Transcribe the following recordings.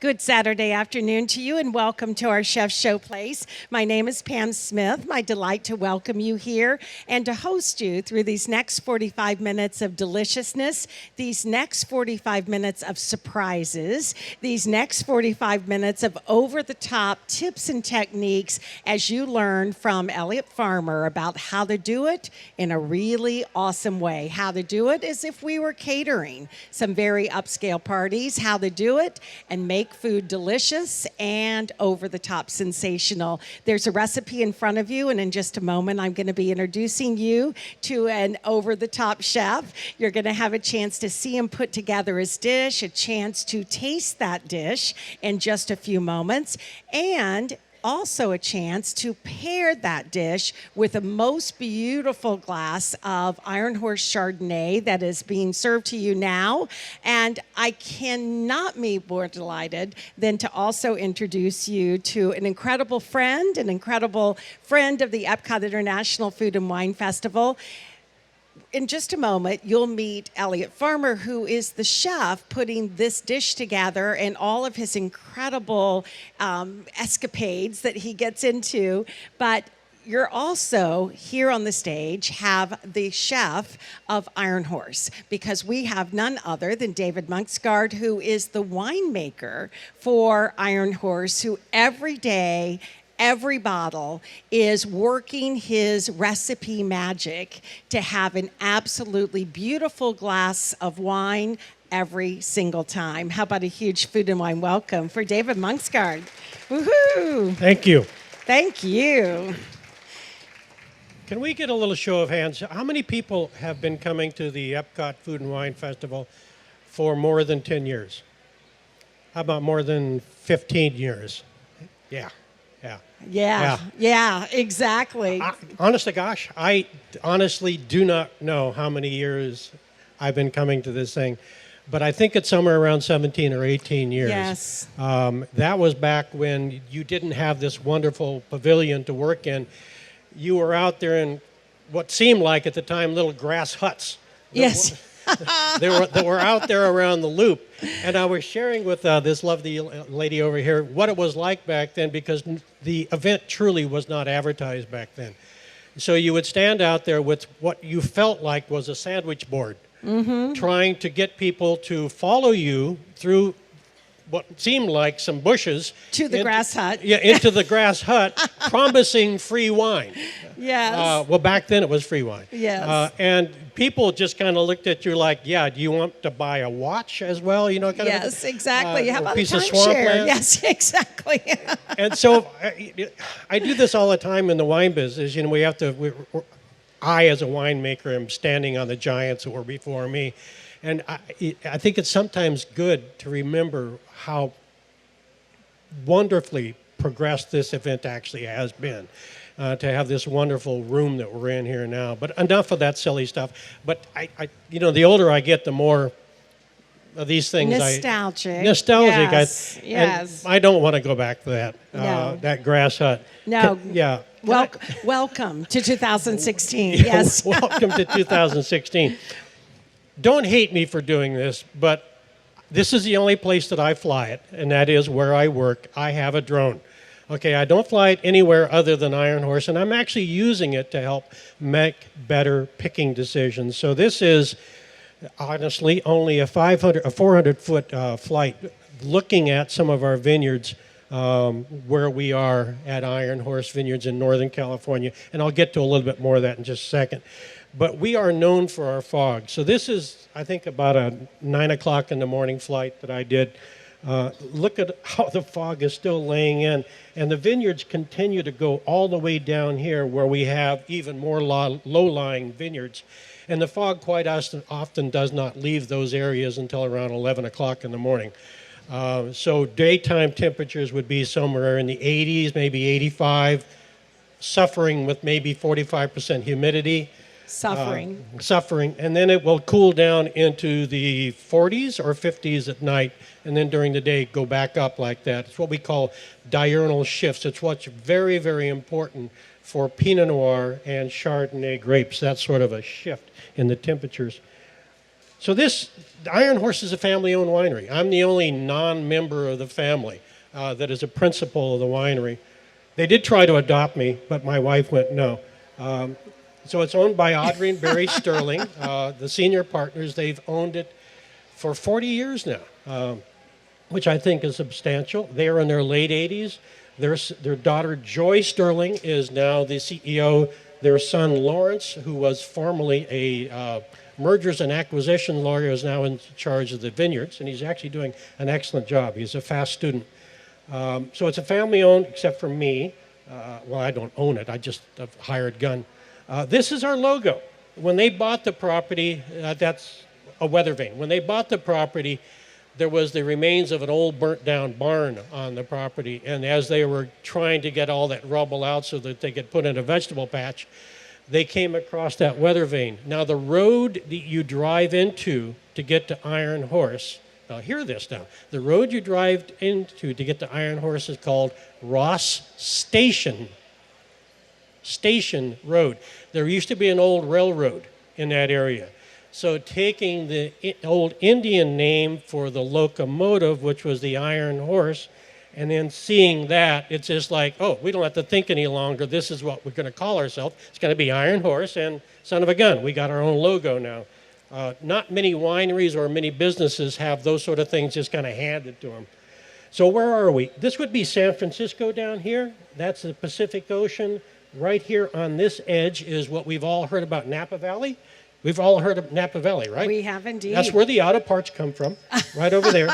Good Saturday afternoon to you and welcome to our Chef Showplace. My name is Pam Smith. My delight to welcome you here and to host you through these next 45 minutes of deliciousness, these next 45 minutes of surprises, these next 45 minutes of over-the-top tips and techniques as you learn from Elliott Farmer about how to do it in a really awesome way. How to do it as if we were catering some very upscale parties, how to do it and make food delicious and over-the-top sensational. There's a recipe in front of you, and in just a moment, I'm going to be introducing you to an over-the-top chef. You're going to have a chance to see him put together his dish, a chance to taste that dish in just a few moments, and also a chance to pair that dish with a most beautiful glass of Iron Horse Chardonnay that is being served to you now. And I cannot be more delighted than to also introduce you to an incredible friend of the Epcot International Food and Wine Festival. In just a moment, you'll meet Elliott Farmer, who is the chef putting this dish together and all of his incredible escapades that he gets into. But you're also here on the stage have the chef of Iron Horse, because we have none other than David Monksgaard, who is the winemaker for Iron Horse, who every day, every bottle is working his recipe magic to have an absolutely beautiful glass of wine every single time. How about a huge food and wine welcome for David Monksgaard? Woohoo! Thank you. Thank you. Can we get a little show of hands? How many people have been coming to the Epcot Food and Wine Festival for more than 10 years? How about more than 15 years? Yeah. Yeah, exactly. Honest to gosh, I honestly do not know how many years I've been coming to this thing, but I think it's somewhere around 17 or 18 years. Yes. That was back when you didn't have this wonderful pavilion to work in. You were out there in what seemed like at the time little grass huts. Yes. They were out there around the loop. And I was sharing with this lovely lady over here what it was like back then, because the event truly was not advertised back then. So you would stand out there with what you felt like was a sandwich board, trying to get people to follow you through what seemed like some bushes. To the grass hut. Yeah, into the grass hut, promising free wine. Yes. Well, back then it was free wine. Yes. And people just kind of looked at you like, yeah, do you want to buy a watch as well? You know, Yes, exactly. How about a piece of timeshare? swampland? Yes, exactly. And so I do this all the time in the wine business. You know, I, as a winemaker, am standing on the giants who were before me. And I think it's sometimes good to remember how wonderfully progressed this event actually has been. To have this wonderful room that we're in here now. But enough of that silly stuff. But the older I get, the more of these things Nostalgic. Nostalgic. Yes. Yes. I don't want to go back to that. No. That grass hut. No. Yeah. Welcome to 2016. Yes. Welcome to 2016. Don't hate me for doing this, but this is the only place that I fly it, and that is where I work. I have a drone. Okay, I don't fly it anywhere other than Iron Horse, and I'm actually using it to help make better picking decisions. So this is honestly only a 400-foot flight, looking at some of our vineyards where we are at Iron Horse Vineyards in Northern California, and I'll get to a little bit more of that in just a second. But we are known for our fog. So this is, I think, about a 9 o'clock in the morning flight that I did. Look at how the fog is still laying in. And the vineyards continue to go all the way down here where we have even more low-lying vineyards. And the fog quite often does not leave those areas until around 11 o'clock in the morning. So daytime temperatures would be somewhere in the 80s, maybe 85, suffering with maybe 45% humidity. Suffering. And then it will cool down into the 40s or 50s at night, and then during the day go back up like that. It's what we call diurnal shifts. It's what's very, very important for Pinot Noir and Chardonnay grapes. That's sort of a shift in the temperatures. So the Iron Horse is a family-owned winery. I'm the only non-member of the family that is a principal of the winery. They did try to adopt me, but my wife went no. So it's owned by Audrey and Barry Sterling, the senior partners. They've owned it for 40 years now, which I think is substantial. They are in their late 80s. Their daughter, Joy Sterling, is now the CEO. Their son, Lawrence, who was formerly a mergers and acquisition lawyer, is now in charge of the vineyards, and he's actually doing an excellent job. He's a fast student. So it's a family-owned, except for me. Well, I don't own it. I just a hired gun. This is our logo. When they bought the property, that's a weather vane. When they bought the property, there was the remains of an old burnt-down barn on the property, and as they were trying to get all that rubble out so that they could put in a vegetable patch, they came across that weather vane. Now, the road that you drive into to get to Iron Horse, now hear this now, the road you drive into to get to Iron Horse is called Ross Station Road. There used to be an old railroad in that area. So taking the old Indian name for the locomotive, which was the Iron Horse, and then seeing that, it's just like, oh, we don't have to think any longer. This is what we're going to call ourselves. It's going to be Iron Horse and son of a gun. We got our own logo now. Not many wineries or many businesses have those sort of things just kind of handed to them. So where are we? This would be San Francisco down here. That's the Pacific Ocean. Right here on this edge is what we've all heard about Napa Valley. We've all heard of Napa Valley, right? We have indeed. That's where the auto parts come from, right over there.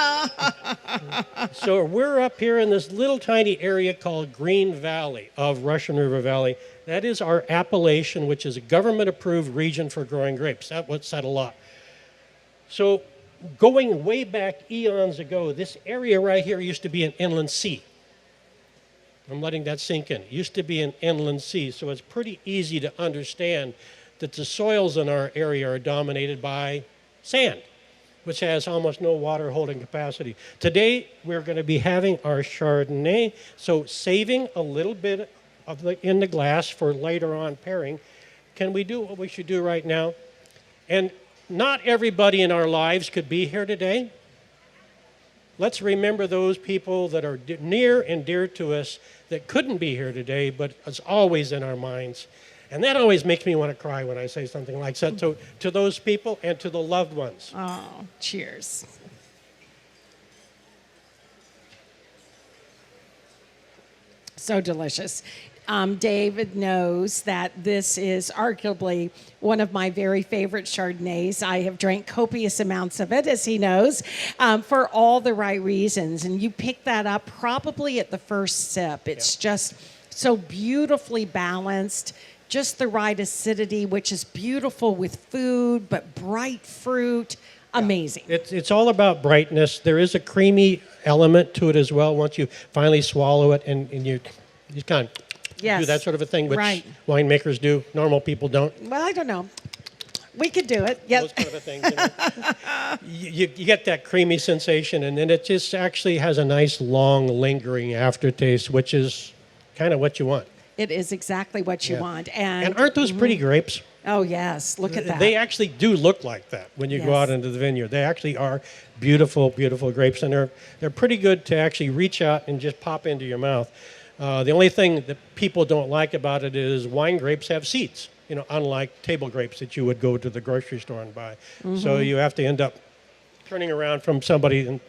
So we're up here in this little tiny area called Green Valley of Russian River Valley. That is our appellation, which is a government-approved region for growing grapes. That would said a lot. So going way back eons ago, this area right here used to be an inland sea. I'm letting that sink in. It used to be an inland sea, so it's pretty easy to understand that the soils in our area are dominated by sand, which has almost no water holding capacity. Today, we're going to be having our Chardonnay, so saving a little bit of in the glass for later on pairing. Can we do what we should do right now? And not everybody in our lives could be here today. Let's remember those people that are near and dear to us that couldn't be here today, but is always in our minds. And that always makes me want to cry when I say something like that. So to those people and to the loved ones. Oh, cheers. So delicious. David knows that this is arguably one of my very favorite Chardonnays. I have drank copious amounts of it, as he knows, for all the right reasons. And you pick that up probably at the first sip. It's just so beautifully balanced, just the right acidity, which is beautiful with food, but bright fruit. Amazing. It's all about brightness. There is a creamy element to it as well once you finally swallow it and you kind of do that sort of a thing, which winemakers do. Normal people don't. Well, I don't know. We could do it. Yep. Those kind of a thing. You get that creamy sensation, and then it just actually has a nice, long, lingering aftertaste, which is kind of what you want. It is exactly what you want. And aren't those pretty grapes? Oh, yes. Look at that. They actually do look like that when you go out into the vineyard. They actually are beautiful, beautiful grapes, and they're pretty good to actually reach out and just pop into your mouth. The only thing that people don't like about it is wine grapes have seeds, unlike table grapes that you would go to the grocery store and buy. Mm-hmm. So you have to end up turning around from somebody and,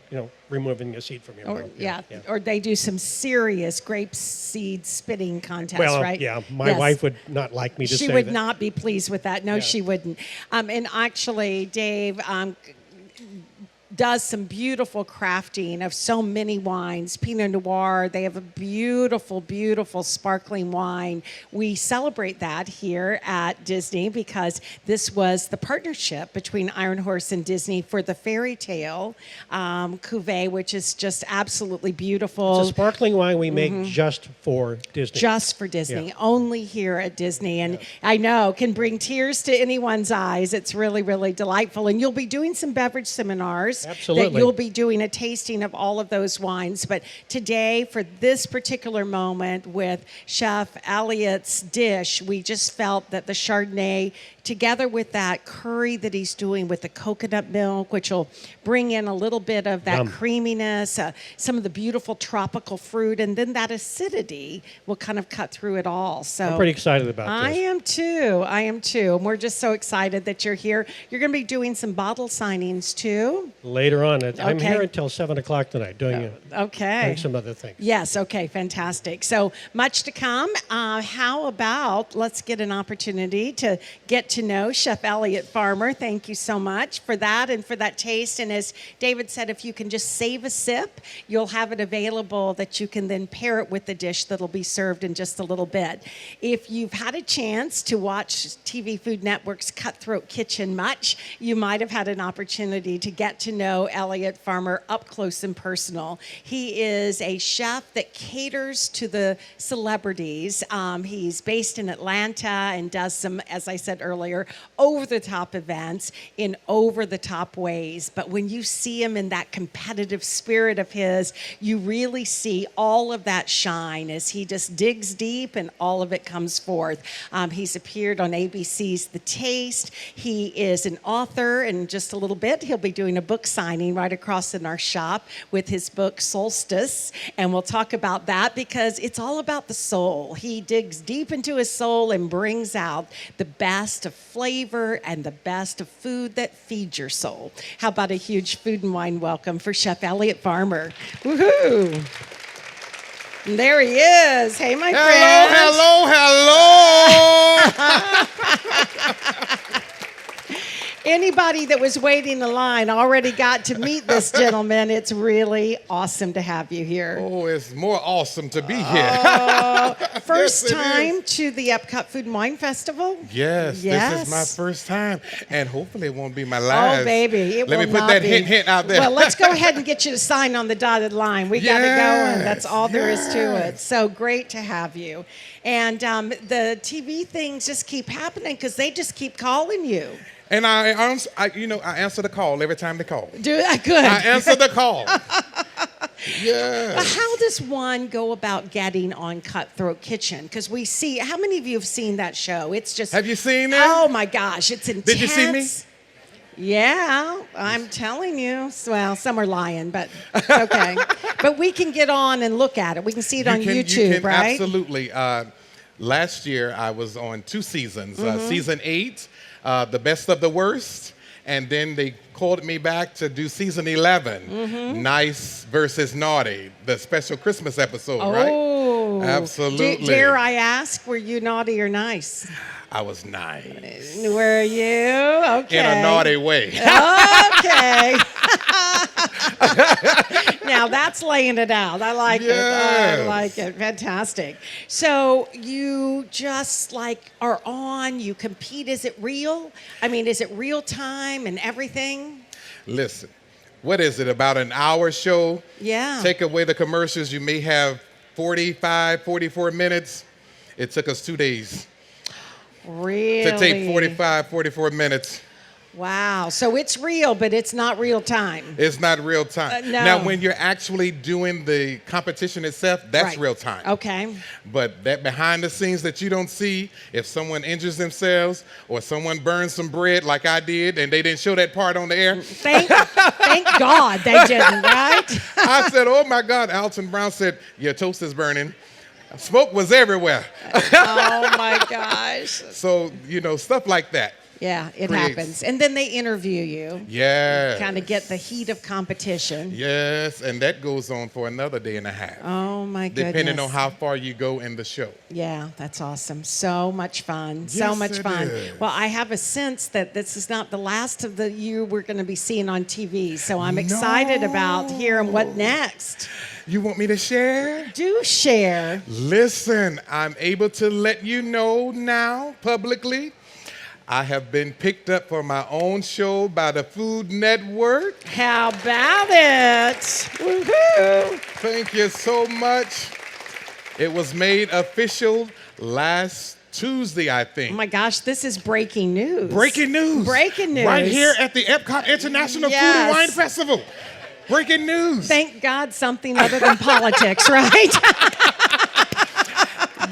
removing a seed from your mouth. Or they do some serious grape seed spitting contests, right? Yeah, my wife would not like me to say that. She would not be pleased with that. No, she wouldn't. And actually, Dave does some beautiful crafting of so many wines. Pinot Noir, they have a beautiful, beautiful sparkling wine. We celebrate that here at Disney because this was the partnership between Iron Horse and Disney for the Fairy Tale cuvee, which is just absolutely beautiful. It's a sparkling wine we make just for Disney. Just for Disney, only here at Disney. And I know, can bring tears to anyone's eyes. It's really, really delightful. And you'll be doing some beverage seminars. Absolutely. That you'll be doing a tasting of all of those wines. But today, for this particular moment with Chef Elliott's dish, we just felt that the Chardonnay together with that curry that he's doing with the coconut milk, which will bring in a little bit of that Yum. creaminess, some of the beautiful tropical fruit, and then that acidity will kind of cut through it all. So I'm pretty excited about I this. am too. I am too. And we're just so excited that you're here. You're going to be doing some bottle signings too. Later on, I'm Okay. here until 7 o'clock tonight doing Okay. some other things. Yes, okay, fantastic. So much to come. How about let's get an opportunity to get to know Chef Elliott Farmer. Thank you so much for that and for that taste. And as David said, if you can just save a sip, you'll have it available that you can then pair it with the dish that'll be served in just a little bit. If you've had a chance to watch TV Food Network's Cutthroat Kitchen much, you might have had an opportunity to get to know Elliott Farmer up close and personal. He is a chef that caters to the celebrities. He's based in Atlanta and does some, as I said earlier, over-the-top events in over-the-top ways. But when you see him in that competitive spirit of his, you really see all of that shine as he just digs deep and all of it comes forth. He's appeared on ABC's The Taste. He is an author. In just a little bit, he'll be doing a book signing right across in our shop with his book Solstice. And we'll talk about that because it's all about the soul. He digs deep into his soul and brings out the best of flavor and the best of food that feeds your soul. How about a huge food and wine welcome for Chef Elliott Farmer? Woohoo! And there he is. Hey, my friend. Hello. Anybody that was waiting in line already got to meet this gentleman. It's really awesome to have you here. Oh, it's more awesome to be here. First Yes, it time is. to the Epcot Food and Wine Festival? Yes, Yes. this is my first time, and hopefully it won't be my last. Oh, baby. It Let me will put not that be. hint out there. Well, let's go ahead and get you to sign on the dotted line. We got it going. That's all there is to it. Yes. So great to have you. And the TV things just keep happening because they just keep calling you. And I answer the call every time they call. Do that good. I answer the call. Yes. How does one go about getting on Cutthroat Kitchen? Because we see, how many of you have seen that show? It's just. Have you seen it? Oh my gosh, it's intense. Did you see me? Yeah, I'm telling you. Well, some are lying, but it's okay. But we can get on and look at it. We can see it on YouTube, you can, right? Absolutely. Last year I was on 2 seasons. Mm-hmm. Season 8, The Best of the Worst, and then they called me back to do season 11, Mm-hmm. Nice versus Naughty, the special Christmas episode, right? Oh, Absolutely. Dare I ask, were you naughty or nice? I was nice. Were you? Okay. In a naughty way. Okay. Now that's laying it out. I like it. I Yes. like it. Fantastic. So you just like are on, you compete. Is it real? I mean, is it real time and everything? Listen, what is it, about an hour show? Yeah. Take away the commercials, you may have 45, 44 minutes. It took us 2 days Really? to take 45, 44 minutes. Wow. So it's real, but it's not real time. It's not real time. No. Now, when you're actually doing the competition itself, that's Right. real time. Okay. But that behind the scenes that you don't see, if someone injures themselves or someone burns some bread like I did and they didn't show that part on the air, Thank God they didn't, right? I said, oh my God. Alton Brown said, your toast is burning. Smoke was everywhere. Oh my gosh. So, stuff like that. Yeah, it Creates. happens. And then they interview you. Yes. Kind of get the heat of competition. Yes, and that goes on for another day and a half. Oh my goodness. Depending on how far you go in the show. Yeah, that's awesome. So much fun. So Yes, much it fun. is. Well, I have a sense that this is not the last of the year we're going to be seeing on TV. So I'm excited about hearing what next. You want me to share? Do share. Listen, I'm able to let you know now publicly. I have been picked up for my own show by the Food Network. How about it? Woohoo! Thank you so much. It was made official last Tuesday, I think. Oh my gosh, this is breaking news. Breaking news. Breaking news. Right here at the Epcot International Food Yes. and Wine Festival. Breaking news. Thank God something other than politics, right?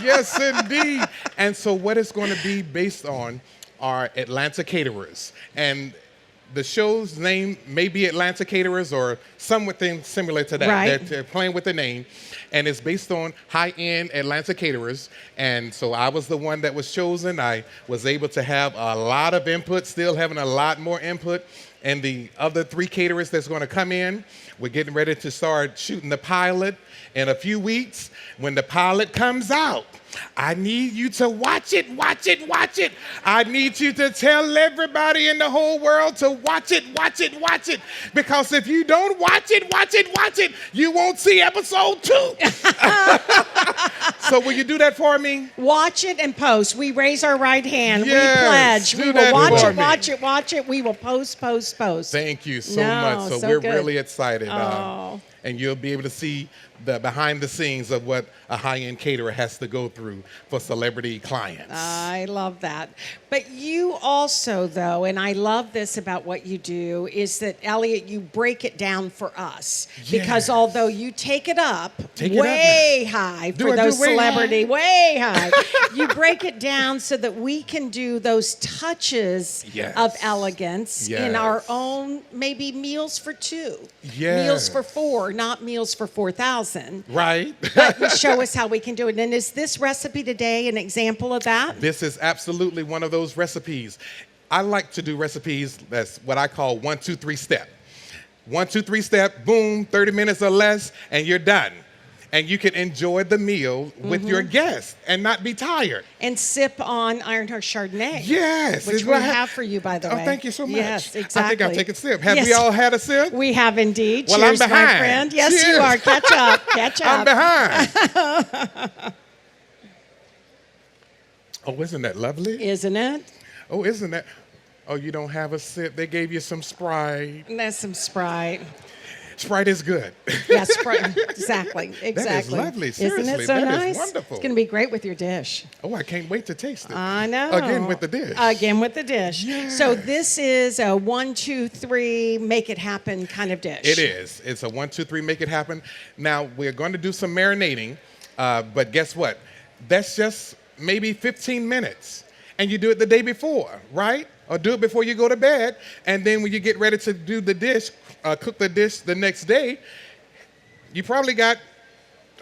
Yes, indeed. And so what it's going to be based on are Atlanta caterers. And the show's name may be Atlanta Caterers or something similar to that. Right. They're playing with the name. And it's based on high-end Atlanta caterers. And so I was the one that was chosen. I was able to have a lot of input, still having a lot more input. And the other 3 caterers that's going to come in, we're getting ready to start shooting the pilot in a few weeks. When the pilot comes out, I need you to watch it, watch it, watch it. I need you to tell everybody in the whole world to watch it, watch it, watch it. Because if you don't watch it, watch it, watch it, you won't see episode 2. So will you do that for me? Watch it and post. We raise our right hand. Yes, We pledge. do We that will watch for it, me. watch it, watch it. We will post. Thank you so No, much. So, so we're good. really excited. Oh. And you'll be able to see the behind the scenes of what a high-end caterer has to go through for celebrity clients. I love that. But you also, though, and I love this about what you do, is that, Elliott, you break it down for us. Because Yes. although you take it up Take it up way high Do for I do those way celebrity, way high, you break it down so that we can do those touches Yes. of elegance in our Yes. own, maybe meals for 2. Yes. Meals for 4, not meals for 4,000. Right? But show us how we can do it. And is this recipe today an example of that? This is absolutely one of those recipes. I like to do recipes that's what I call 1, 2, 3 step. 1, 2, 3 step, boom, 30 minutes or less, and you're done. And you can enjoy the meal with your guests and not be tired. And sip on Ironheart Chardonnay. Yes. Which it's we what have for you, by the way. Oh, thank you so much. Yes, I exactly. think I'll take a sip. Have Yes. we all had a sip? We have indeed. Well, I'm Cheers, my behind. friend. Yes, you Cheers. are. Catch up. Catch I'm up. behind. Oh, isn't that lovely? Isn't it? Oh, isn't that? Oh, you don't have a sip. They gave you some Sprite. And that's some Sprite. Sprite is good. Yes, Sprite. Exactly. Exactly. lovely. Isn't Seriously, it so that is nice? wonderful. It's going to be great with your dish. Oh, I can't wait to taste it. I know. Again with the dish. Again with the dish. Yes. So this is a 1, 2, 3, make it happen kind of dish. It is. It's a 1, 2, 3, make it happen. Now, we're going to do some marinating, but guess what? That's just maybe 15 minutes. And you do it the day before, right? Or do it before you go to bed. And then when you get ready to do the dish, cook the dish the next day, you probably got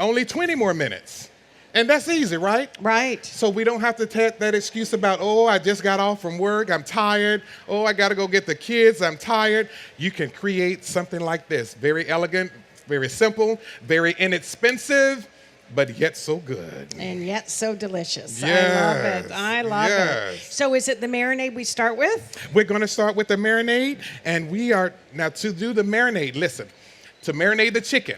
only 20 more minutes. And that's easy, right? Right. So we don't have to take that excuse about, oh, I just got off from work, I'm tired. Oh, I got to go get the kids, I'm tired. You can create something like this. Very elegant, very simple, very inexpensive, but yet so good. And yet so delicious. Yes. I love it. Yes. So is it the marinade we start with? We're going to start with the marinade, and we are, now to do the marinade, listen, to marinate the chicken,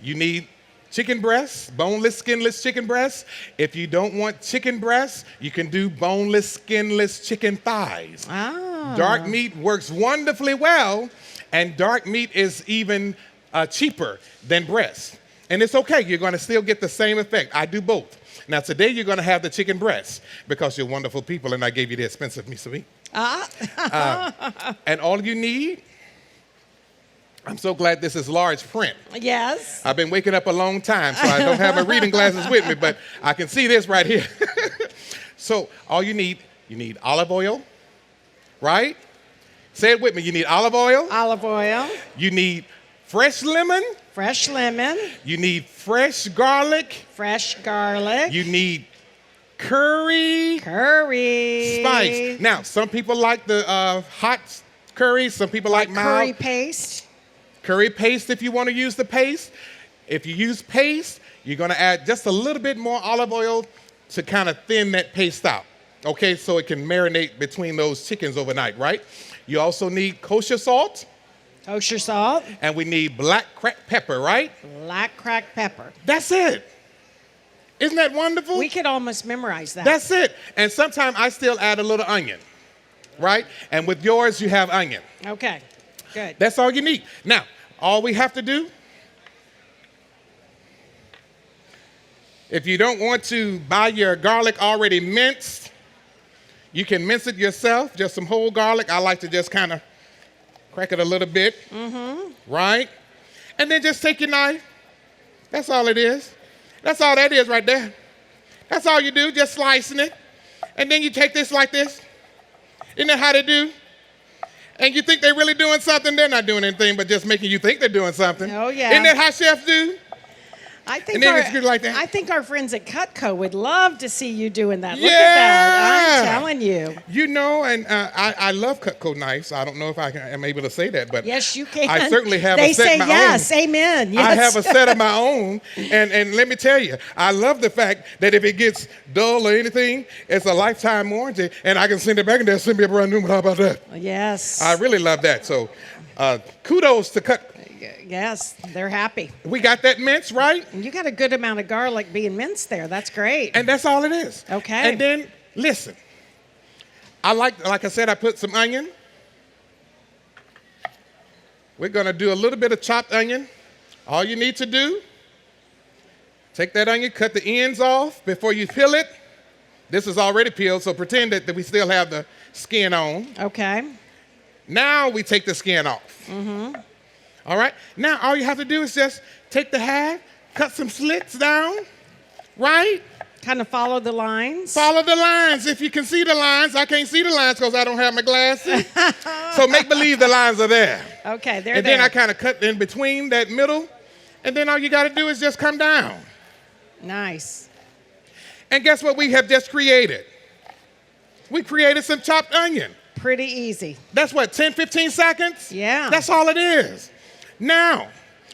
you need chicken breasts, boneless, skinless chicken breasts. If you don't want chicken breasts, you can do boneless, skinless chicken thighs. Ah. Dark meat works wonderfully well, and dark meat is even cheaper than breast. And it's okay, you're going to still get the same effect. I do both. Now today you're going to have the chicken breast because you're wonderful people and I gave you the expensive miso meat. And all you need, I'm so glad this is large print. Yes. I've been waking up a long time, so I don't have my reading glasses with me, but I can see this right here. So all you need olive oil, right? Say it with me. You need olive oil. Olive oil. You need fresh lemon. Fresh lemon. You need fresh garlic. Fresh garlic. You need curry. Curry. Spice. Now, some people like the hot curry. Some people like mild. Curry paste. Curry paste if you want to use the paste. If you use paste, you're going to add just a little bit more olive oil to kind of thin that paste out. Okay, so it can marinate between those chickens overnight, right? You also need kosher salt. Kosher salt. And we need black cracked pepper, right? Black cracked pepper. That's it. Isn't that wonderful? We could almost memorize that. That's it. And sometimes I still add a little onion, right? And with yours, you have onion. Okay. Good. That's all you need. Now, all we have to do, if you don't want to buy your garlic already minced, you can mince it yourself, just some whole garlic. I like to just kind of crack it a little bit, right? And then just take your knife. That's all it is. That's all that is right there. That's all you do, just slicing it. And then you take this like this, Isn't that how they do? And you think they're really doing something, they're not doing anything but just making you think they're doing something. Oh, yeah. Isn't that how chefs do? I think And then it's good like that. I think our friends at Cutco would love to see you doing that. Look Yeah. at that. I'm telling you. You know, and I love Cutco knives. I don't know if am able to say that, but Yes, you can. I certainly have they a set say of my yes. own. Amen. Yes. I have a set of my own, and let me tell you, I love the fact that if it gets dull or anything, it's a lifetime warranty, and I can send it back and they'll send me a brand new one. How about that? Yes. I really love that. So kudos to Cut. Yes, they're happy. We got that mince, right? And you got a good amount of garlic being minced there. That's great. And that's all it is. Okay. And then, listen, like I said, I put some onion. We're going to do a little bit of chopped onion. All you need to do, take that onion, cut the ends off before you peel it. This is already peeled, so pretend that we still have the skin on. Okay. Now we take the skin off. Mm-hmm. All right? Now all you have to do is just take the half, cut some slits down, right? Kind of follow the lines. Follow the lines. If you can see the lines, I can't see the lines because I don't have my glasses. So make believe the lines are there. Okay, they're And there. then I kind of cut in between that middle, and then all you got to do is just come down. Nice. And guess what we have just created? We created some chopped onion. Pretty easy. That's what, 10, 15 seconds? Yeah. That's all it is. Now,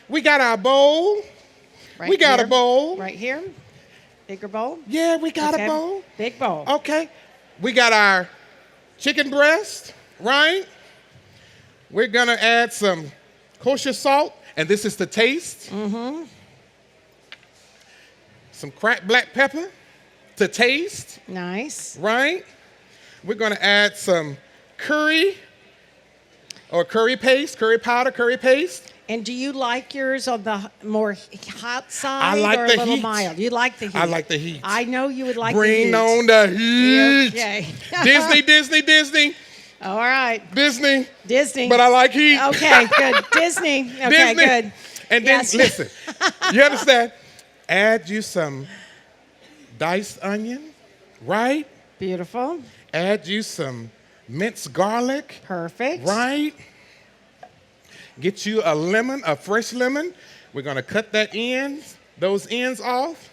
we got our bowl. Right We got here. a bowl. Right here. Bigger bowl. Yeah, we got Okay. a bowl. Big bowl. Okay. We got our chicken breast, right? We're going to add some kosher salt, and this is to taste. Mm-hmm. Some cracked black pepper to taste, Nice. right? We're going to add some curry or curry paste, curry powder, curry paste. And do you like yours on the more hot side I like or a the little heat. mild? You like the heat. I like the heat. I know you would like Bring the heat. on the heat. Okay. Disney. All right. Disney. Disney. But I like heat. Okay, good. Disney. Okay, Disney. good. And then, Yes. listen, you understand? Add you some diced onion, right? Beautiful. Add you some minced garlic, Perfect. right? Get you a lemon, a fresh lemon. We're going to cut those ends off,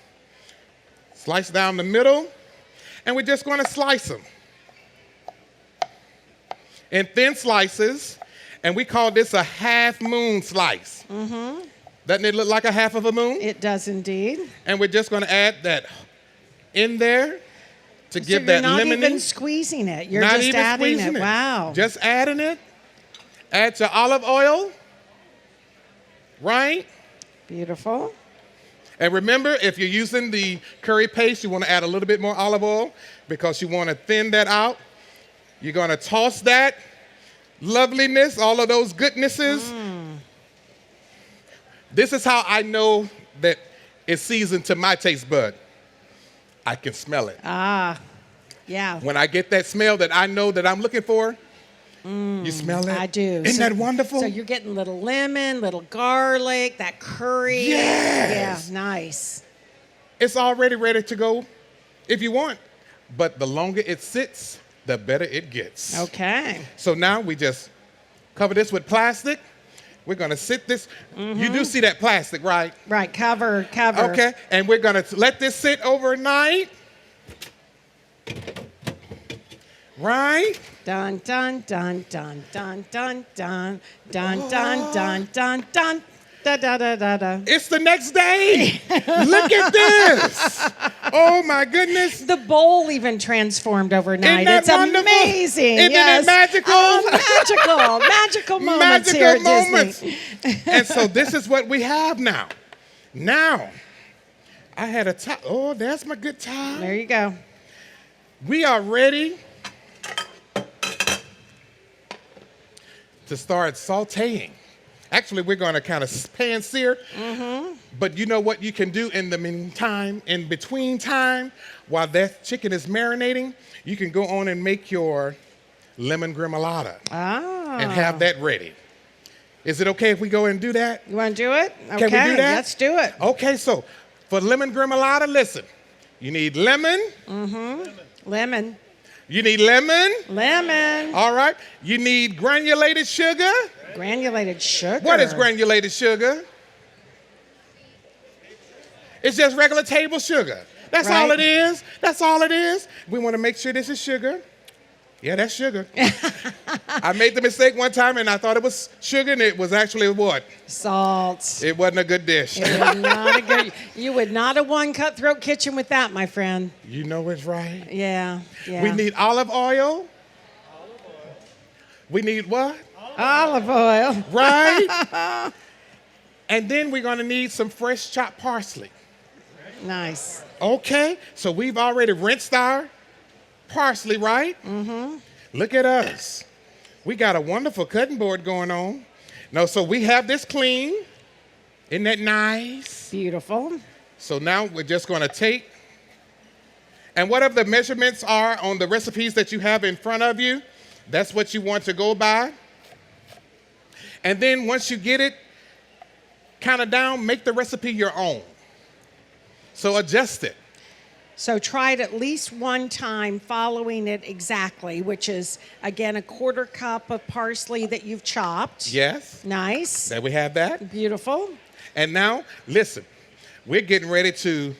slice down the middle, and we're just going to slice them in thin slices, and we call this a half moon slice. Mm-hmm. Doesn't it look like a half of a moon? It does indeed. And we're just going to add that in there to So give you're that not lemony. even squeezing it. You're Not just even adding squeezing it. Wow. Just adding it. Add your olive oil, right? Beautiful. And remember, if you're using the curry paste, you want to add a little bit more olive oil because you want to thin that out. You're going to toss that loveliness, all of those goodnesses. This is how I know that it's seasoned to my taste bud. I can smell it. Ah, yeah. When I get that smell that I know that I'm looking for, you smell it? I do. Isn't that wonderful? So you're getting little lemon, little garlic, that curry. Yes. Yeah, nice. It's already ready to go if you want. But the longer it sits, the better it gets. Okay. So now we just cover this with plastic. We're going to sit this. You do see that plastic, right? Right, cover. Okay. And we're going to let this sit overnight. Right? Dun, dun, dun, dun, dun, dun, dun, dun, dun, dun, dun, dun, da, da, da, da, da. It's the next day. Look at this. Oh, my goodness. The bowl even transformed overnight. Isn't that It's wonderful? amazing. Isn't yes. it magical? Oh, magical moments Magical here at moments. Disney. And so this is what we have now. Now, I had a tie. Oh, that's my good tie. There you go. We are ready to start sauteing. Actually, we're going to kind of pan sear. But you know what you can do in the meantime, in between time, while that chicken is marinating, you can go on and make your lemon gremalata and have that ready. Is it okay if we go and do that? You want to do it? Okay, Can we do that? let's do it. Okay, so for lemon gremalata, listen, you need lemon, Lemon. You need lemon. Lemon. All right. You need granulated sugar. Granulated sugar. What is granulated sugar? It's just regular table sugar. That's all it is. That's all it is. We want to make sure this is sugar. Yeah, that's sugar. I made the mistake one time and I thought it was sugar and it was actually what? Salt. It wasn't a good dish. You would not have won Cutthroat Kitchen with that, my friend. You know it's right. Yeah. We need olive oil. We need what? Olive oil. Right? And then we're going to need some fresh chopped parsley. Nice. Okay, so we've already rinsed our parsley, right? Mm-hmm. Look at us. We got a wonderful cutting board going on. No, so we have this clean. Isn't that nice? Beautiful. So now we're just going to take, and whatever the measurements are on the recipes that you have in front of you, that's what you want to go by. And then once you get it kind of down, make the recipe your own. So adjust it. So try it at least one time following it exactly, which is, again, a 1/4 cup of parsley that you've chopped. Yes. Nice. There we have that. Beautiful. And now, listen, we're getting ready to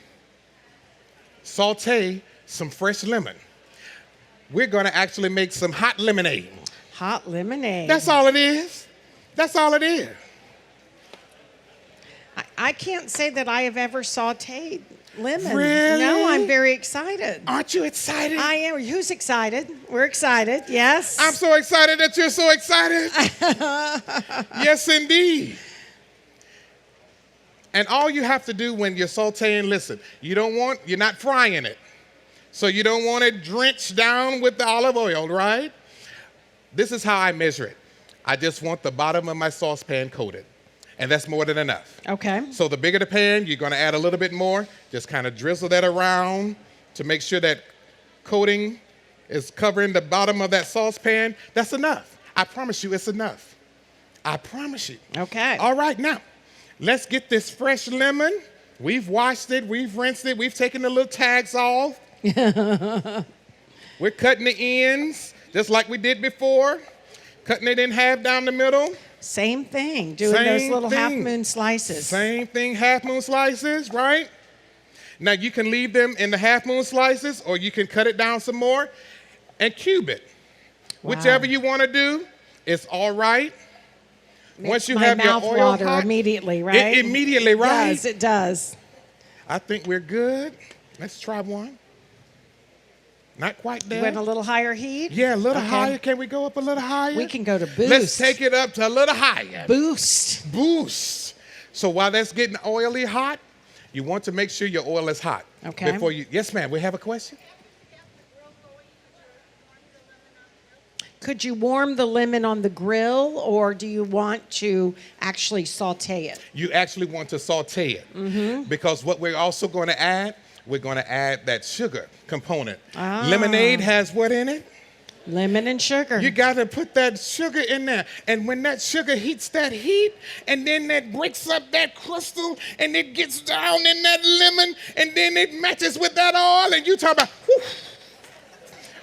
saute some fresh lemon. We're going to actually make some hot lemonade. Hot lemonade. That's all it is. That's all it is. I can't say that I have ever sauteed lemon. Really? No, I'm very excited. Aren't you excited? I am. Who's excited? We're excited. Yes. I'm so excited that you're so excited. Yes, indeed. And all you have to do when you're sauteing, listen, you're not frying it. So you don't want it drenched down with the olive oil, right? This is how I measure it. I just want the bottom of my saucepan coated. And that's more than enough. Okay. So the bigger the pan, you're going to add a little bit more. Just kind of drizzle that around to make sure that coating is covering the bottom of that saucepan. That's enough. I promise you it's enough. I promise you. Okay. All right, now, let's get this fresh lemon. We've washed it. We've rinsed it. We've taken the little tags off. We're cutting the ends just like we did before. Cutting it in half down the middle. Same thing, doing those little half-moon slices. Same thing, half-moon slices, right? Now, you can leave them in the half-moon slices, or you can cut it down some more and cube it. Wow. Whichever you want to do, it's all right. Once you have your oil water hot, immediately, right? Immediately, right? It does. I think we're good. Let's try one. Not quite there. You went a little higher heat? Yeah, a little higher. Can we go up a little higher? We can go to boost. Let's take it up to a little higher. Boost. Boost. So while that's getting oily hot, you want to make sure your oil is hot. Okay. Before you, yes, ma'am, we have a question? Could you warm the lemon on the grill, or do you want to actually saute it? You actually want to saute it. Because what we're also going to add, we're going to add that sugar component. Lemonade has what in it? Lemon and sugar. You got to put that sugar in there. And when that sugar heats that heat, and then that breaks up that crystal, and it gets down in that lemon, and then it matches with that oil, and you talk about, whew.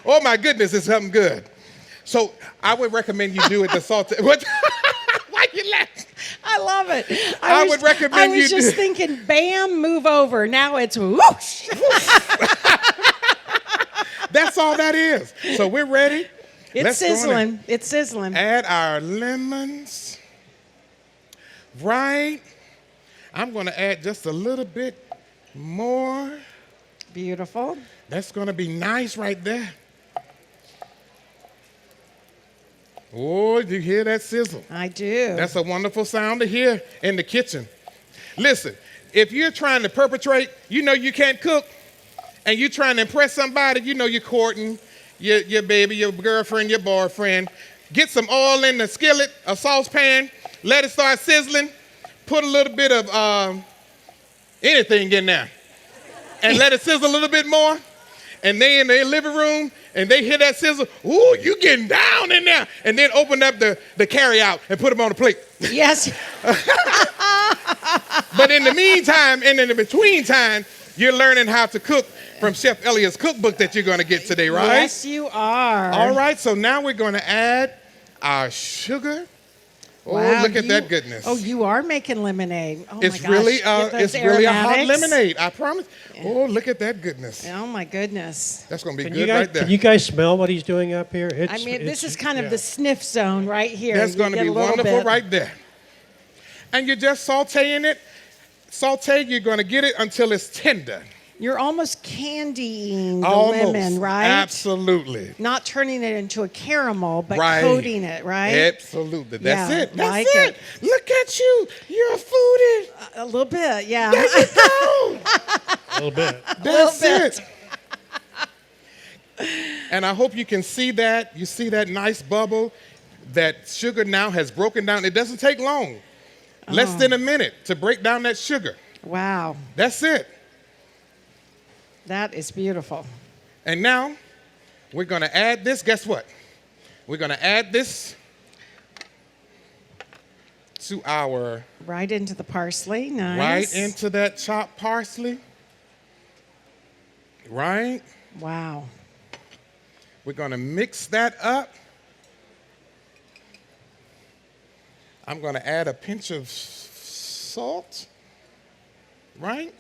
Oh my goodness, it's something good. So I would recommend you do it the saute. Why you laughing? I love it. I would recommend you I was just thinking, bam, move over. Now it's whoosh. That's all that is. So we're ready. It's sizzling. It's sizzling. Add our lemons. Right. I'm going to add just a little bit more. Beautiful. That's going to be nice right there. Oh, you hear that sizzle? I do. That's a wonderful sound to hear in the kitchen. Listen, if you're trying to perpetrate, you know you can't cook, and you're trying to impress somebody, you know you're courting your baby, your girlfriend, your boyfriend. Get some oil in the skillet, a saucepan, let it start sizzling, put a little bit of anything in there, and let it sizzle a little bit more. And they in their living room, and they hear that sizzle. Ooh, you getting down in there. And then open up the carry-out and put them on the plate. Yes. But in the meantime, and in the between time, You're learning how to cook from Chef Elliott's cookbook that you're going to get today, right? Yes, you are. All right, so now we're going to add our sugar. Oh, Wow, look at that goodness. Oh, you are making lemonade. Oh It's my gosh. really, Get those it's really a hot aromatics. lemonade. I promise. Oh, look at that goodness. Oh my goodness. That's going to be Can good you guys, right there. can you guys smell what he's doing up here? I mean, this is kind of yeah. the sniff zone right here. That's You going to get be a little wonderful bit. right there. And you're just sauteing it. Saute, you're going to get it until it's tender. You're almost candying the Almost. lemon, right? Absolutely. Not turning it into a caramel, but Right. coating it, right? Absolutely. That's Yeah, it. That's like it. it. Look at you. You're a foodie. A little bit, yeah. There you go. A little bit. That's bit. it. And I hope you can see that. You see that nice bubble? That sugar now has broken down. It doesn't take long. Less than a minute to break down that sugar. Wow, That's it. that is beautiful. And now we're going to add this. Guess what? We're going to add this to our, Right into the parsley, nice. right into that chopped parsley. Right? Wow. We're going to mix that up. I'm going to add a pinch of salt. Right?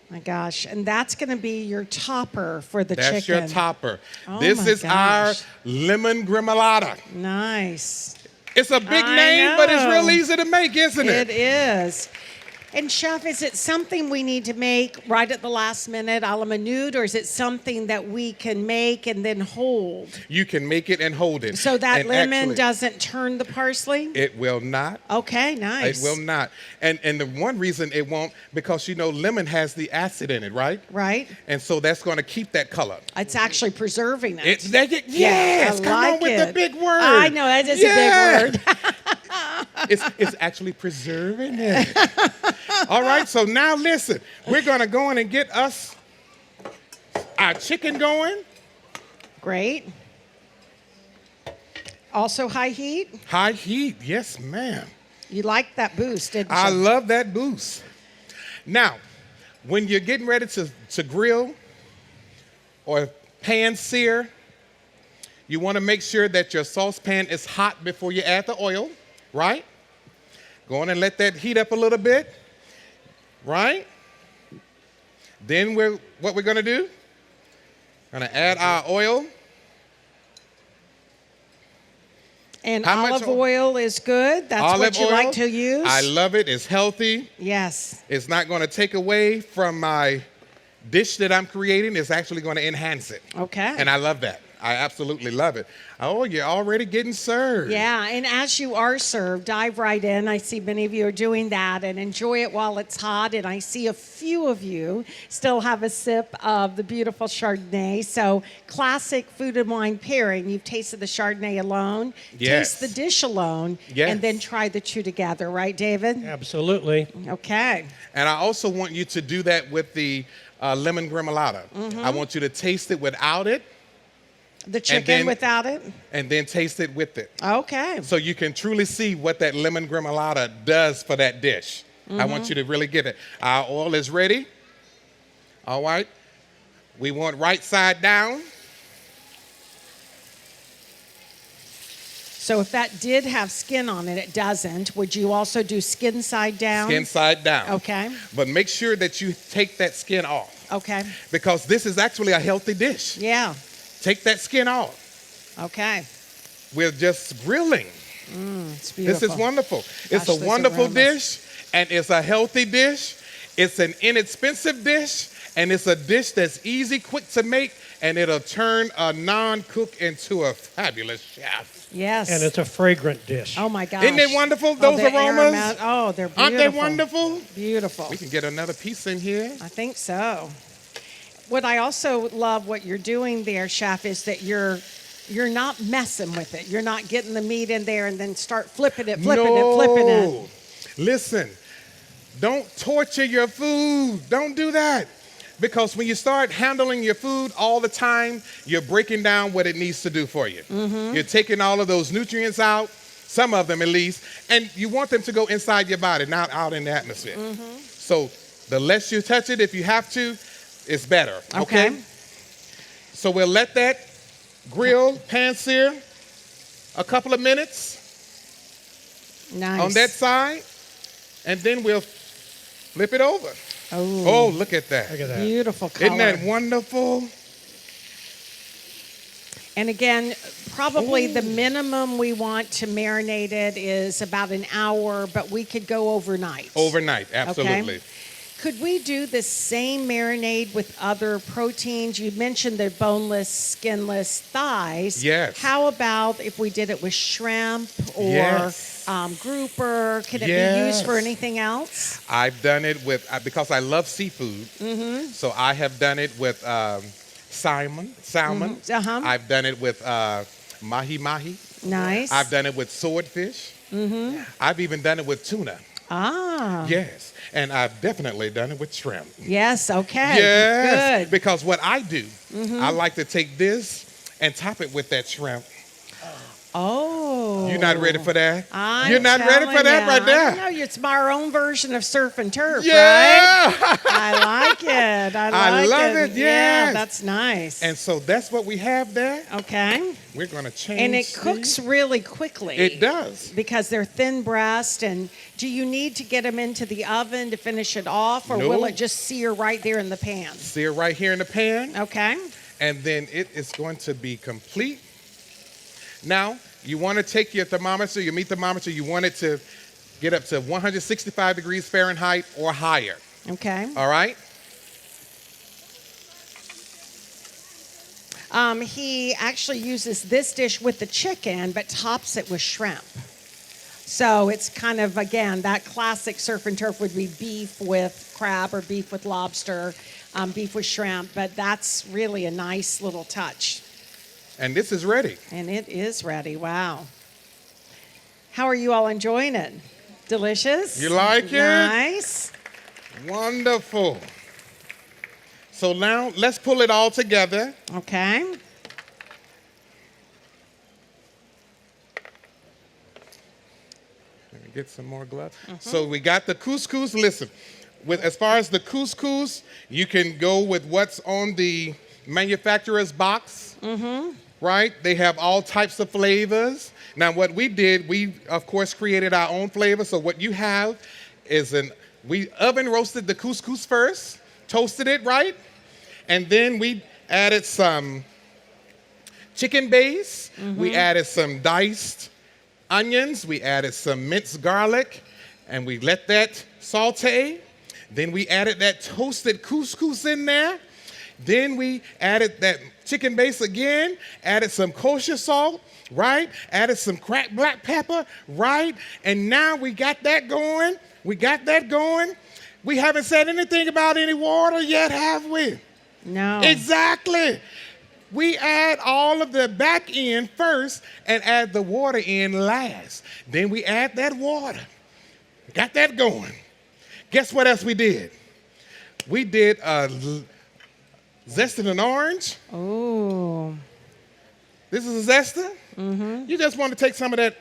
My gosh, and that's going to be your topper for the That's chicken. your topper. Oh This my is our gosh. lemon gremalata. Nice. It's a big I name, but it's know. real easy to make, isn't It it? is. And Chef, is it something we need to make right at the last minute a la minute, or is it something that we can make and then hold? You can make it and hold it. So that And lemon actually, doesn't turn the parsley? It will not. Okay, nice. It will not. And the one reason it won't, because you know lemon has the acid in it, right? Right? And so that's going to keep that color. It's actually preserving it. Yes, I come like on with it. the big word. I know, that is Yeah. a big word. It's actually preserving it. All right, so now listen. We're going to go in and get us our chicken going. Great. Also high heat? High heat, yes, ma'am. You liked that boost, didn't you? I love that boost. Now, when you're getting ready to grill or pan sear, you want to make sure that your saucepan is hot before you add the oil, right? Go on and let that heat up a little bit, right? Then what we're going to do, going to add our oil. And How much olive oil is good. That's Olive what you oil, like to use. I love it. It's healthy. Yes. It's not going to take away from my dish that I'm creating. It's actually going to enhance it. Okay. And I love that. I absolutely love it. Oh, you're already getting served. Yeah, and as you are served, dive right in. I see many of you are doing that and enjoy it while it's hot. And I see a few of you still have a sip of the beautiful Chardonnay. So, classic food and wine pairing. You've tasted the Chardonnay alone, Yes. taste the dish alone, Yes. and then try the two together, right, David? Absolutely. Okay. And I also want you to do that with the lemon gremalata. I want you to taste it without it The chicken then- without it? and then taste it with it. Okay. So you can truly see what that lemon gremalata does for that dish. I want you to really get it. Our oil is ready. All right. We want right side down. So if that did have skin on it, it doesn't. Would you also do skin side down? Skin side down. Okay. But make sure that you take that skin off Okay. because this is actually a healthy dish. Yeah. Take that skin off. Okay. We're just grilling. It's beautiful. This is wonderful. It's Gosh, a those wonderful aromas. dish, and it's a healthy dish. It's an inexpensive dish, and it's a dish that's easy, quick to make, and it'll turn a non-cook into a fabulous chef. Yes. And it's a fragrant dish. Oh my gosh. Isn't it wonderful, Oh, those the aromas? Oh, they're beautiful. Aren't they wonderful? Beautiful. We can get another piece in here. I think so. What I also love what you're doing there, Chef, is that you're not messing with it. You're not getting the meat in there and then start flipping it. Listen, don't torture your food. Don't do that. Because when you start handling your food all the time, you're breaking down what it needs to do for you. You're taking all of those nutrients out, some of them at least, and you want them to go inside your body, not out in the atmosphere. So The less you touch it, if you have to, it's better. Okay. So we'll let that grill pan sear a couple of minutes Nice. on that side, and then we'll flip it over. Oh, Look at that. Look at that. beautiful color. Isn't that wonderful? And again, probably the minimum we want to marinate it is about an hour, but we could go overnight. Overnight, absolutely. Okay. Could we do the same marinade with other proteins? You mentioned the boneless, skinless thighs. Yes. How about if we did it with shrimp or Yes. Grouper? Can it be Yes. used for anything else? I've done it with, because I love seafood, so I have done it with salmon. Uh-huh. I've done it with mahi-mahi. Nice. I've done it with swordfish. I've even done it with tuna. Ah. Yes. And I've definitely done it with shrimp. Yes, okay. Yes. Good. Because what I do, I like to take this and top it with that shrimp. Oh. You're not ready for that? I'm You're not ready for telling that ya. right there? No, it's our own version of surf and turf, Yeah. right? I like it. I love it, Yeah, yes. that's nice. And so that's what we have there. Okay. We're going to change. And it cooks really quickly. It does. Because they're thin breast. And do you need to get them into the oven to finish it off, or will No. it just sear right there in the pan? Sear right here in the pan. Okay. And then it is going to be complete. Now, you want to take your thermometer, your meat thermometer, you want it to get up to 165 degrees Fahrenheit or higher. Okay. All right? He actually uses this dish with the chicken, but tops it with shrimp. So it's kind of, again, that classic surf and turf would be beef with crab or beef with lobster, beef with shrimp, but that's really a nice little touch. And this is ready. And it is ready. Wow. How are you all enjoying it? Delicious? You like it? Nice. Wonderful. So now let's pull it all together. Okay. Let me get some more gloves. So we got the couscous. Listen, as far as the couscous, you can go with what's on the manufacturer's box. Right? They have all types of flavors. Now, what we did, we, of course, created our own flavor. So what you have is we oven roasted the couscous first, toasted it, right? And then we added some chicken base. We added some diced onions. We added some minced garlic. And we let that saute. Then we added that toasted couscous in there. Then we added that chicken base again, added some kosher salt, right? Added some cracked black pepper, right? And now we got that going. We haven't said anything about any water yet, have we? No. Exactly. We add all of the back end first and add the water in last. Then we add that water. Got that going. Guess what else we did? We did zested an orange. Oh. This is a zester. You just want to take some of that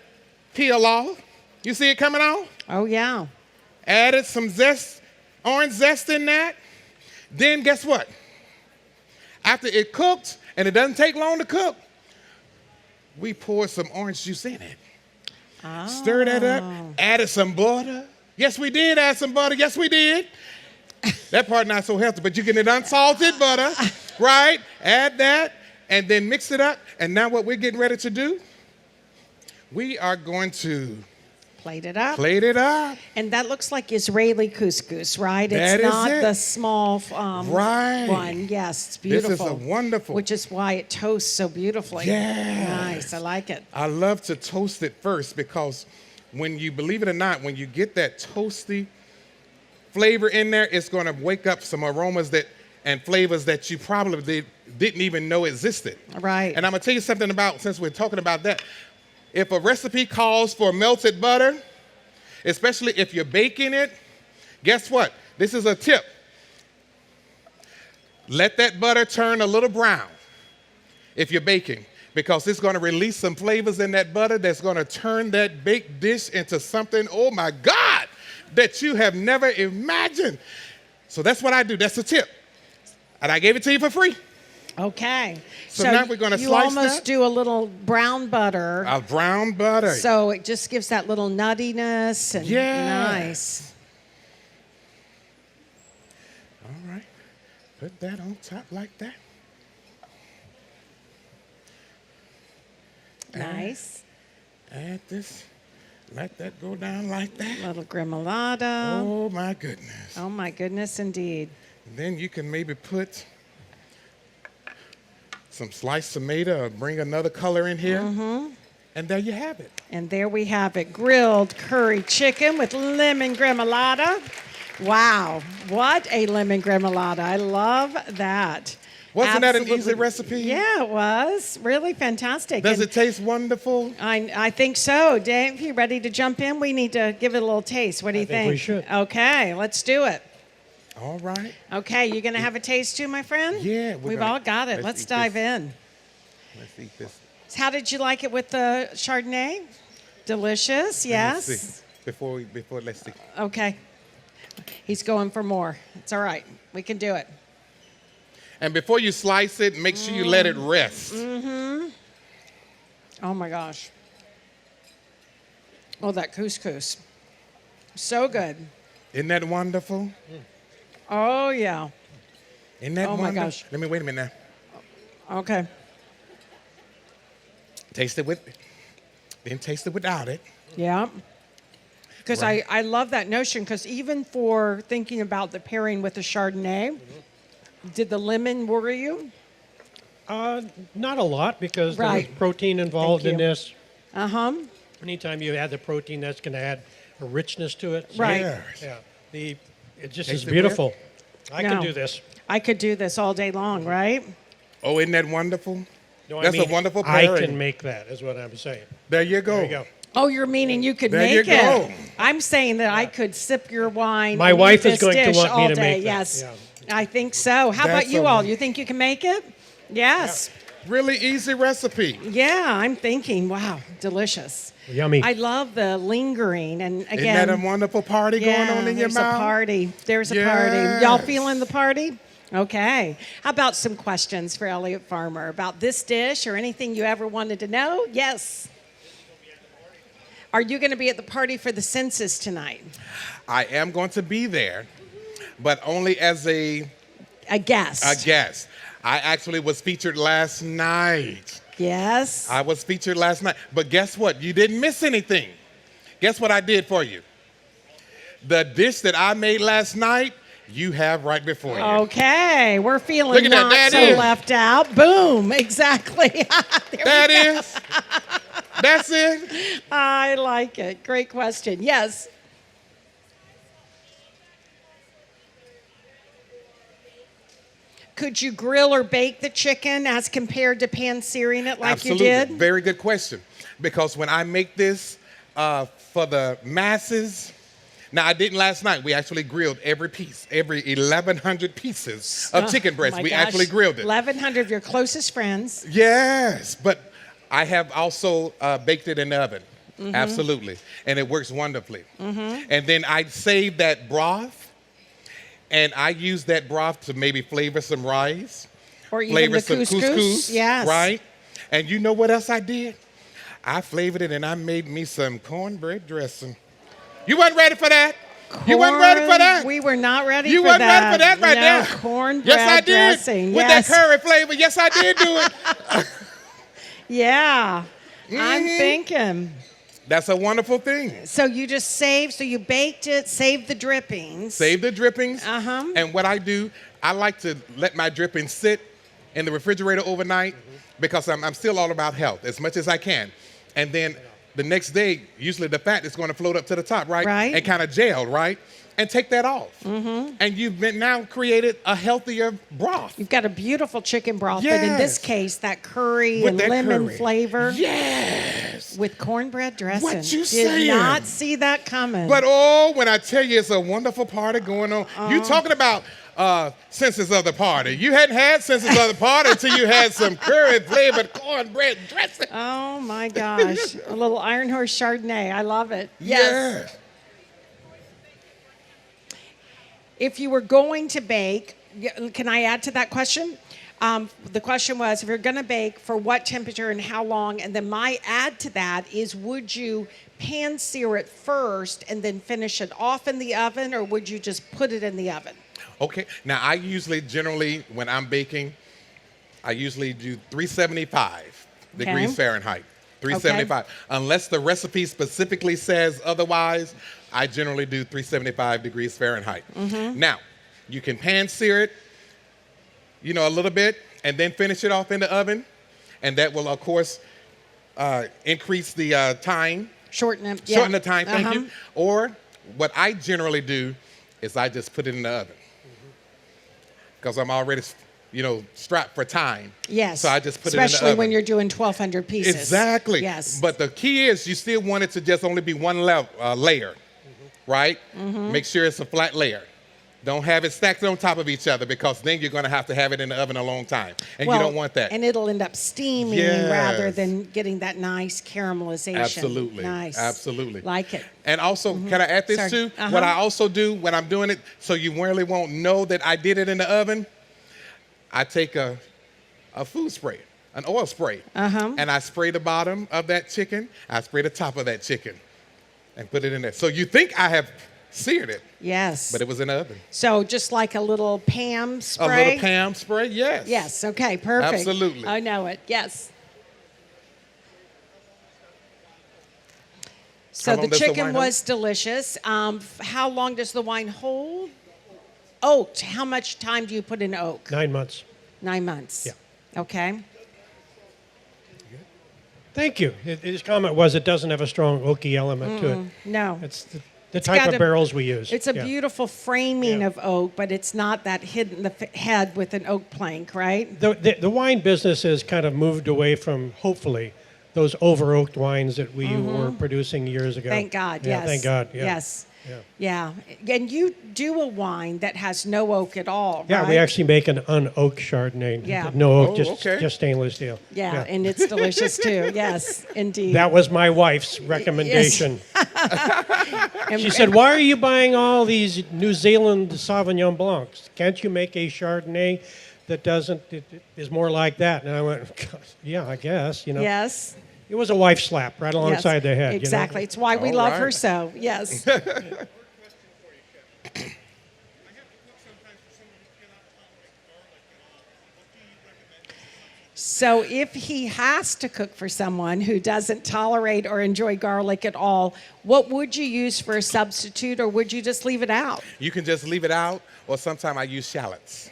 peel off. You see it coming off? Oh, yeah. Added some orange zest in that. Then guess what? After it cooked, and it doesn't take long to cook, we poured some orange juice in it. Oh. Stir that up, added some butter. Yes, we did add some butter. Yes, we did. That part not so healthy, but you get it unsalted butter, right? Add that, and then mix it up. And now what we're getting ready to do, we are going to Plate it up. plate it up. And that looks like Israeli couscous, right? That It's is not it. the small Right. one. Yes, it's This beautiful. is a wonderful. Which is why it toasts so beautifully. Yes. Nice. I like it. I love to toast it first because when you, believe it or not, when you get that toasty flavor in there, it's going to wake up some aromas and flavors that you probably didn't even know existed. Right. And I'm going to tell you something about, since we're talking about that, if a recipe calls for melted butter, especially if you're baking it, guess what? This is a tip. Let that butter turn a little brown if you're baking, because it's going to release some flavors in that butter that's going to turn that baked dish into something, oh my God, that you have never imagined. So that's what I do. That's the tip. And I gave it to you for free. Okay. So now we're gonna you slice almost that. do a little brown butter. Brown butter. So it just gives that little nuttiness and nice. All right. Put that on top like that. Nice. Add this. Let that go down like that. Little gremalata. Oh, my goodness. Oh my goodness, indeed. Then you can maybe put some sliced tomato or bring another color in here. And there you have it. And there we have it, grilled curry chicken with lemon gremalata. Wow, what a lemon gremalata. I love that. Wasn't that an easy Absolutely. recipe? Yeah, it was. Really fantastic. Does And it taste wonderful? I think so. Dave, you ready to jump in? We need to give it a little taste. What do you think? We should. Okay, let's do it. All right. Okay, you going to have a taste too, my friend? Yeah. We've all got it. Let's eat dive this. in. Let's eat this. How did you like it with the Chardonnay? Delicious, yes? Let's see. Let's see. Okay. He's going for more. It's all right. We can do it. And before you slice it, make sure you let it rest. Oh my gosh. Oh, that couscous. So good. Isn't that wonderful? Oh, yeah. Isn't that Oh, my wonderful? gosh. Let me wait a minute now. Okay. Taste it with, then taste it without it. Yeah. Because Right. I love that notion, because even for thinking about the pairing with the Chardonnay, did the lemon worry you? Not a lot, because Right. there's protein involved Thank in you. this. Uh-huh. Anytime you add the protein, that's going to add a richness to it. So, Right. Yes. Yeah. It just Taste is it beautiful. I No. can do this. I could do this all day long, right? Oh, isn't that wonderful? No, That's a wonderful I pairing. can make that, is what I'm saying. There you go. There you go. Oh, you're meaning you could There make you it. go. I'm saying that I could sip your wine. My and eat wife is this going to dish want me all to day. make that, Yes, yeah. I think so. How about That's you a- all? You think you can make it? Yes. Really easy recipe. Yeah, I'm thinking. Wow, delicious. Yummy. I love the lingering, and Isn't again, that a wonderful party yeah, going on in your there's mouth? a party. There's a party. Y'all Yes. feeling the party? Okay. How about some questions for Elliott Farmer about this dish or anything you ever wanted to know? Yes. Are you going to be at the party for the census tonight? I am going to be there, but only as a guest. guest. I actually was featured last night. Yes. I was featured last night. But guess what? You didn't miss anything. Guess what I did for you? The dish that I made last night, you have right before you. Okay, we're feeling Look at that. not That so is. left out. Boom, exactly. There That we go. is. That's it. I like it. Great question. Yes. Could you grill or bake the chicken as compared to pan-searing it like Absolutely. you did? Very good question. Because when I make this for the masses, now I didn't last night. We actually grilled every piece, every 1,100 pieces of chicken breast. Oh my We gosh. actually grilled it. 1,100 of your closest friends. Yes, but I have also baked it in the oven. Mm-hmm. Absolutely. And it works wonderfully. And then I save that broth, and I use that broth to maybe flavor some rice, Or even flavor the some couscous. Yes. right? And you know what else I did? I flavored it and I made me some cornbread dressing. You wasn't ready for that? You wasn't ready for that? We were not ready You for wasn't that. ready for that right no, there. Cornbread Yes, I did. dressing. With yes. that curry flavor. Yes, I did do it. Yeah. I'm Mhm. thinking. That's a wonderful thing. So you just saved, so you baked it, saved the drippings. Save the drippings. Uh-huh. And what I do, I like to let my drippings sit in the refrigerator overnight because I'm still all about health as much as I can. And then the next day, usually the fat is going to float up to the top, right? Right. And kind of gel, right? And take that off. And you've been now created a healthier broth. You've got a beautiful chicken broth, but in this Yes. case, that curry With and that lemon curry. flavor Yes. with cornbread dressing. What you Did saying? not see that coming. But oh, when I tell you it's a wonderful party going on, you talking about senses of the party. You hadn't had senses of the party until you had some curry flavored cornbread dressing. Oh my gosh. A little Iron Horse Chardonnay. I love it. Yes. if you were going to bake, can I add to that question? The question was, if you're going to bake, for what temperature and how long? And then my add to that is, would you pan sear it first and then finish it off in the oven, or would you just put it in the oven? Okay. Now, I usually, generally, when I'm baking, I usually do 375 degrees Fahrenheit. 375. Okay. Unless the recipe specifically says otherwise, I generally do 375 degrees Fahrenheit. Now, you can pan sear it, a little bit, and then finish it off in the oven. And that will, of course, increase the time. Shorten it. Shorten the time, thank you. Or what I generally do is I just put it in the oven. Because I'm already, strapped for time. Yes. So I just put it in the oven. Especially when you're doing 1,200 pieces. Exactly. Yes. But the key is you still want it to just only be one layer, right? Make sure it's a flat layer. Don't have it stacked on top of each other, because then you're going to have it in the oven a long time. And you don't want that. And it'll end up steaming rather than getting that nice caramelization. Absolutely. Nice. Absolutely. Like it. And also, can I add this too? What I also do when I'm doing it, so you really won't know that I did it in the oven, I take a food spray, an oil spray, and I spray the bottom of that chicken. I spray the top of that chicken and put it in there. So you think I have seared it. Yes. But it was in the oven. So just like a little Pam spray? A little Pam spray, yes. Yes, okay, perfect. Absolutely. I know it, yes. So the chicken was delicious. How long does the wine hold? Oaked. How much time do you put in oak? 9 months. 9 months. Yeah. Okay. Thank you. His comment was it doesn't have a strong oaky element to it. No. It's the type of barrels we use. It's a beautiful framing of oak, but it's not that hidden the head with an oak plank, right? The wine business has kind of moved away from, hopefully, those over-oaked wines that we were producing years ago. Thank God, yeah, yes. Thank God, yeah. Yes. Yeah. Yeah. And you do a wine that has no oak at all, Yeah, right? we actually make an un-oaked Chardonnay. Yeah. No oak, just stainless steel. Yeah, and it's delicious too. Yes, indeed. That was my wife's recommendation. She said, "Why are you buying all these New Zealand Sauvignon Blancs? Can't you make a Chardonnay that is more like that?" And I went, "Yeah, I guess, Yes. It was a wife slap right alongside the head. Exactly. It's why we love her so. Yes. So if he has to cook for someone who doesn't tolerate or enjoy garlic at all, what would you use for a substitute, or would you just leave it out? You can just leave it out, or sometimes I use shallots.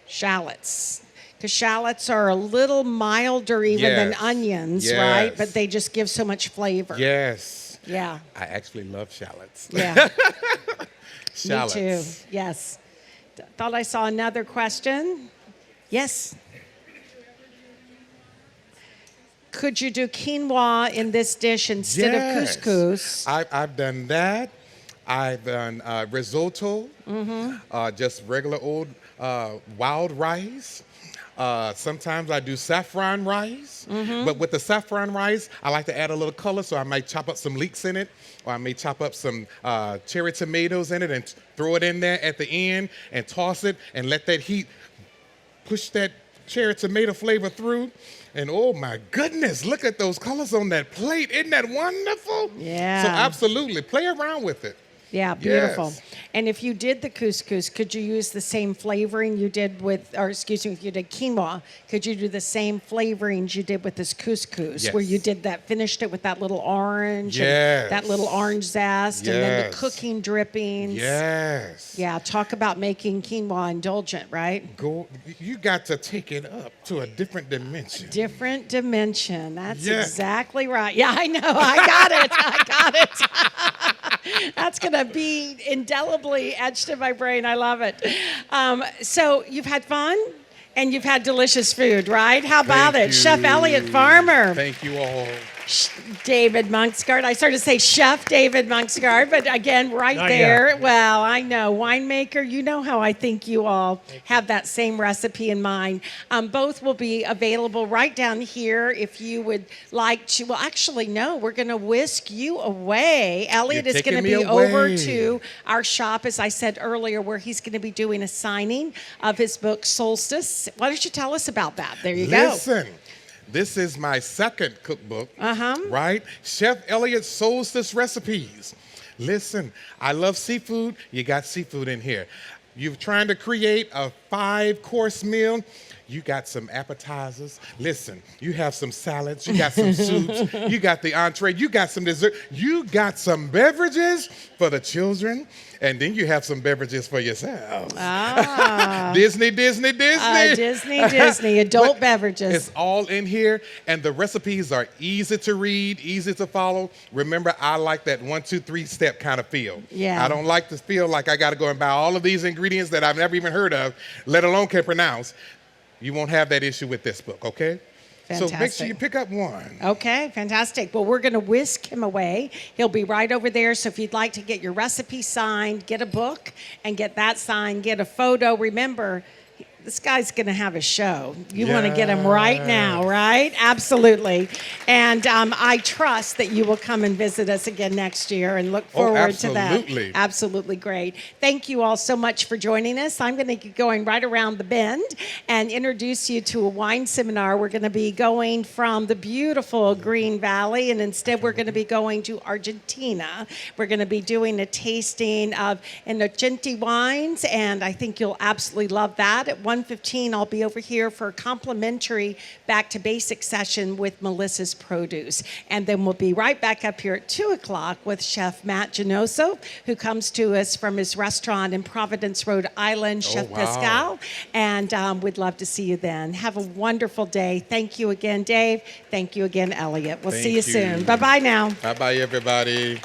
Shallots. Because shallots are a little milder even than onions, right? But they just give so much flavor. Yes. Yeah. I actually love shallots. Yeah. Shallots. Me too. Yes. Thought I saw another question. Yes. Could you do quinoa in this dish instead of couscous? I've done that. I've done risotto, just regular old wild rice. Sometimes I do saffron rice, but with the saffron rice, I like to add a little color, so I might chop up some leeks in it, or I may chop up some cherry tomatoes in it and throw it in there at the end and toss it and let that heat push that cherry tomato flavor through. And oh my goodness, look at those colors on that plate. Isn't that wonderful? Yeah. So absolutely, play around with it. Yeah, beautiful. Yes. And if you did the couscous, could you use the same flavoring you did with, or excuse me, if you did quinoa, could you do the same flavorings you did with this couscous, Yes. where you did that, finished it with that little orange, Yes. and that little orange zest, and then the Yes. cooking drippings. Yes. Yeah, talk about making quinoa indulgent, right? You got to take it up to a different dimension. Different dimension. That's Yeah. exactly right. Yeah, I know. I got it. I got it. That's going to be indelibly etched in my brain. I love it. So you've had fun and you've had delicious food, right? How about Thank it? Chef you. Elliott Farmer. Thank you all. David Monksgard. I started to say Chef David Monksgard, but again, right Not there. yet. Well, I know. Winemaker, you know how I think you all have that same recipe in mind. Both will be available right down here if you would like to. Well, actually, no, we're going to whisk you away. Elliott You're is going to taking be me over away. to our shop, as I said earlier, where he's going to be doing a signing of his book, Solstice. Why don't you tell us about that? There you go. Listen, this is my second cookbook, Uh-huh. right? Chef Elliott's Solstice Recipes. Listen, I love seafood. You got seafood in here. You're trying to create a 5-course meal. You got some appetizers. Listen, you have some salads. You got some soups. You got the entree. You got some dessert. You got some beverages for the children. And then you have some beverages for yourselves. Ah. Disney, Disney, Disney. Disney, adult But beverages. It's all in here, and the recipes are easy to read, easy to follow. Remember, I like that 1, 2, 3 step kind of feel. Yeah. I don't like to feel like I got to go and buy all of these ingredients that I've never even heard of, let alone can pronounce. You won't have that issue with this book, okay? So make sure Fantastic. you pick up one. Okay, fantastic. Well, we're going to whisk him away. He'll be right over there. So if you'd like to get your recipe signed, get a book and get that signed, get a photo. Remember, this guy's going to have a show. You want to get him right now, right? Absolutely. And I trust that you will come and visit us again next year and look forward to that. absolutely. Absolutely great. Thank you all so much for joining us. I'm going to get going right around the bend and introduce you to a wine seminar. We're going to be going from the beautiful Green Valley, and instead we're going to be going to Argentina. We're going to be doing a tasting of Innocenti wines, and I think you'll absolutely love that. At 1:15, I'll be over here for a complimentary Back to Basics session with Melissa's Produce. And then we'll be right back up here at 2 o'clock with Chef Matt Genoso, who comes to us from his restaurant in Providence, Rhode Island, Chef wow. Pascal. And we'd love to see you then. Have a wonderful day. Thank you again, Dave. Thank you again, Elliott. We'll see you Thank you. soon. Bye-bye now. Bye-bye, everybody.